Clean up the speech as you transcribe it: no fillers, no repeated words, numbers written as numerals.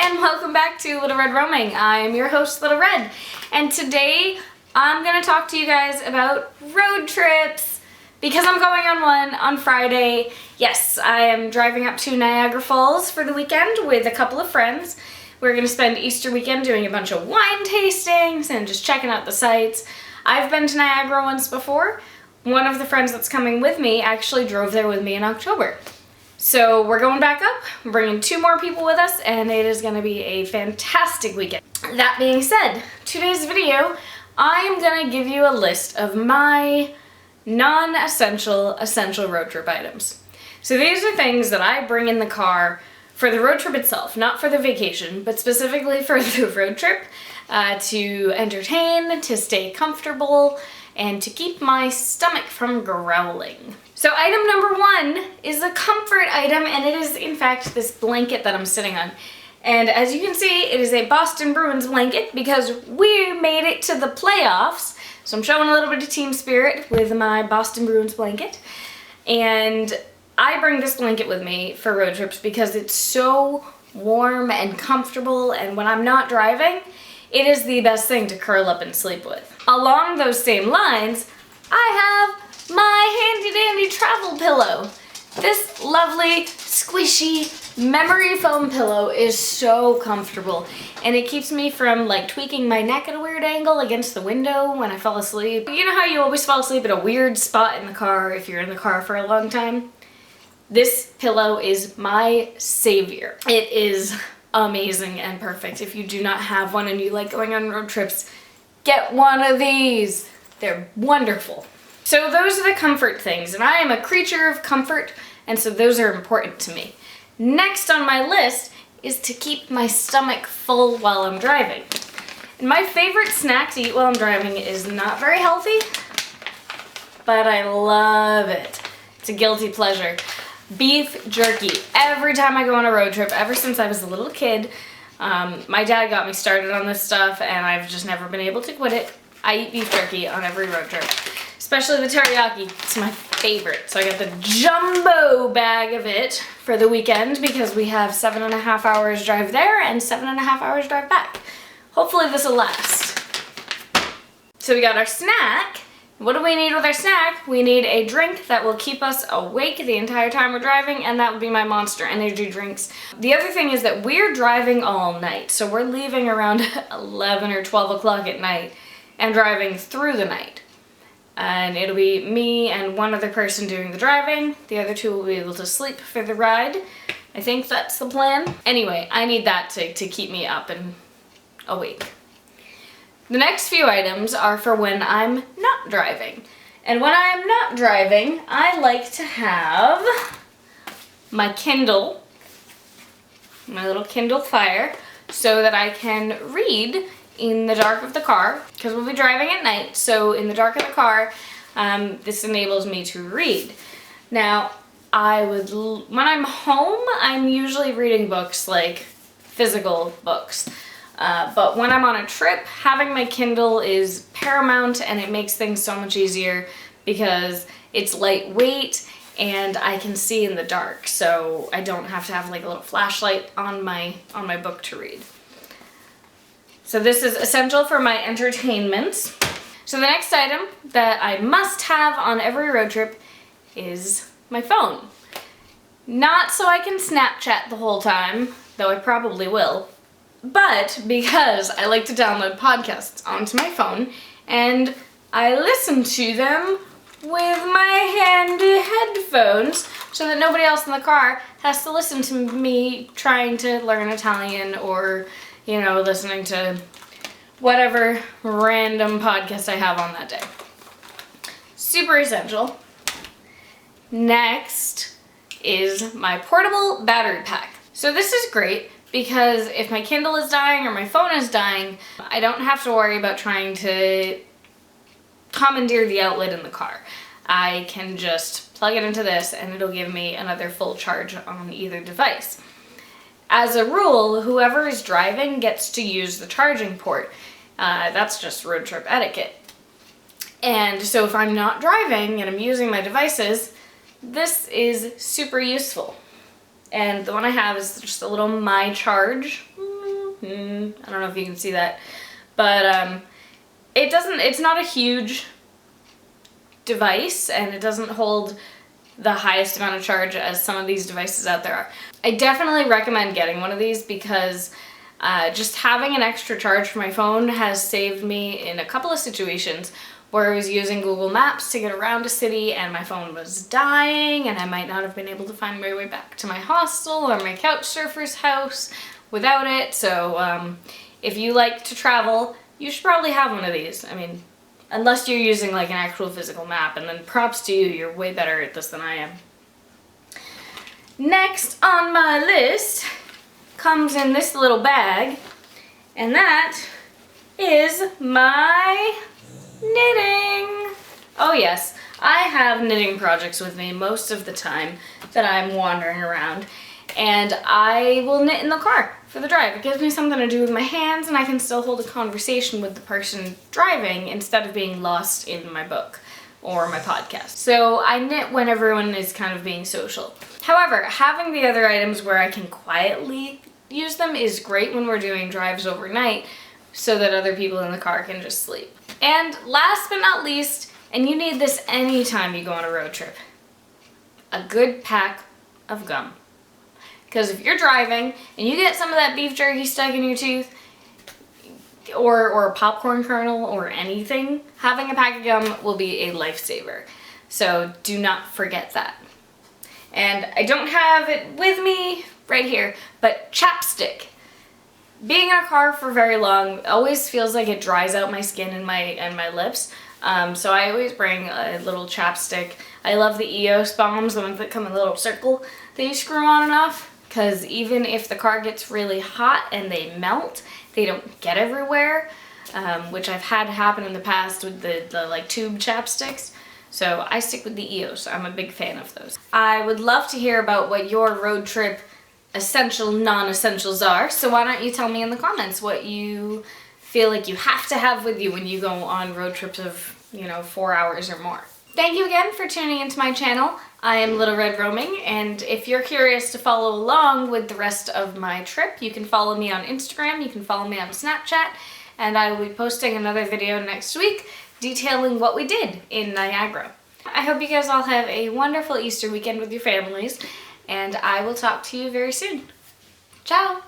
and welcome back to Little Red Roaming. I'm your host, Little Red, and today I'm going to talk to you guys about road trips because I'm going on one on Friday. Yes, I am driving up to Niagara Falls for the weekend with a couple of friends. We're going to spend Easter weekend doing a bunch of wine tastings and just checking out the sights. I've been to Niagara once before. One of the friends that's coming with me actually drove there with me in October. So we're going back up, we're bringing 2 more people with us, and it is going to be a fantastic weekend. That being said, today's video, I'm going to give you a list of my non-essential, essential road trip items. So these are things that I bring in the car for the road trip itself, not for the vacation, but specifically for the road trip, to entertain, to stay comfortable, and to keep my stomach from growling. So item number 1 is a comfort item, and it is in fact this blanket that I'm sitting on. And as you can see, it is a Boston Bruins blanket because we made it to the playoffs. So I'm showing a little bit of team spirit with my Boston Bruins blanket. And I bring this blanket with me for road trips because it's so warm and comfortable, and when I'm not driving, it is the best thing to curl up and sleep with. Along those same lines, I have my handy dandy travel pillow. This lovely, squishy memory foam pillow is so comfortable, and it keeps me from like tweaking my neck at a weird angle against the window when I fall asleep. You know how you always fall asleep at a weird spot in the car if you're in the car for a long time? This pillow is my savior. It is amazing and perfect. If you do not have one and you like going on road trips, get one of these. They're wonderful. So those are the comfort things, and I am a creature of comfort, and so those are important to me. Next on my list is to keep my stomach full while I'm driving. And my favorite snack to eat while I'm driving is not very healthy, but I love it. It's a guilty pleasure. Beef jerky. Every time I go on a road trip, ever since I was a little kid, my dad got me started on this stuff, and I've just never been able to quit it. I eat beef jerky on every road trip, especially the teriyaki. It's my favorite. So I got the jumbo bag of it for the weekend because we have 7.5 hours drive there and 7.5 hours drive back. Hopefully this will last. So we got our snack. What do we need with our snack? We need a drink that will keep us awake the entire time we're driving, and that would be my Monster Energy drinks. The other thing is that we're driving all night, so we're leaving around 11 or 12 o'clock at night and driving through the night. And it'll be me and one other person doing the driving. The other 2 will be able to sleep for the ride. I think that's the plan. Anyway, I need that to keep me up and awake. The next few items are for when I'm not driving. And when I'm not driving, I like to have my Kindle, my little Kindle Fire, so that I can read in the dark of the car, because we'll be driving at night, so in the dark of the car, this enables me to read. Now, when I'm home, I'm usually reading books, like physical books. But when I'm on a trip, having my Kindle is paramount, and it makes things so much easier because it's lightweight and I can see in the dark, so I don't have to have like a little flashlight on my book to read. So this is essential for my entertainment. So the next item that I must have on every road trip is my phone. Not so I can Snapchat the whole time, though I probably will, but because I like to download podcasts onto my phone, and I listen to them with my handy headphones so that nobody else in the car has to listen to me trying to learn Italian or, you know, listening to whatever random podcast I have on that day. Super essential. Next is my portable battery pack. So this is great because if my Kindle is dying or my phone is dying, I don't have to worry about trying to commandeer the outlet in the car. I can just plug it into this and it'll give me another full charge on either device. As a rule, whoever is driving gets to use the charging port. That's just road trip etiquette. And so if I'm not driving and I'm using my devices, this is super useful. And the one I have is just a little My Charge I don't know if you can see that, but it's not a huge device, and it doesn't hold the highest amount of charge as some of these devices out there are. I definitely recommend getting one of these because just having an extra charge for my phone has saved me in a couple of situations where I was using Google Maps to get around a city and my phone was dying and I might not have been able to find my way back to my hostel or my couch surfer's house without it. So if you like to travel, you should probably have one of these. I mean, unless you're using like an actual physical map, and then props to you, you're way better at this than I am. Next on my list comes in this little bag, and that is my knitting. Oh yes, I have knitting projects with me most of the time that I'm wandering around, and I will knit in the car for the drive. It gives me something to do with my hands, and I can still hold a conversation with the person driving instead of being lost in my book or my podcast. So I knit when everyone is kind of being social. However, having the other items where I can quietly use them is great when we're doing drives overnight so that other people in the car can just sleep. And last but not least, and you need this anytime you go on a road trip, a good pack of gum. Because if you're driving and you get some of that beef jerky stuck in your tooth, or a popcorn kernel or anything, having a pack of gum will be a lifesaver. So do not forget that. And I don't have it with me right here, but chapstick. Being in a car for very long always feels like it dries out my skin and my lips. So I always bring a little chapstick. I love the EOS bombs, the ones that come in a little circle that you screw on and off. Because even if the car gets really hot and they melt, they don't get everywhere, which I've had happen in the past with the like tube chapsticks. So I stick with the EOS. I'm a big fan of those. I would love to hear about what your road trip essential non-essentials are. So why don't you tell me in the comments what you feel like you have to have with you when you go on road trips of, 4 hours or more. Thank you again for tuning into my channel. I am Little Red Roaming, and if you're curious to follow along with the rest of my trip, you can follow me on Instagram, you can follow me on Snapchat, and I will be posting another video next week detailing what we did in Niagara. I hope you guys all have a wonderful Easter weekend with your families, and I will talk to you very soon. Ciao!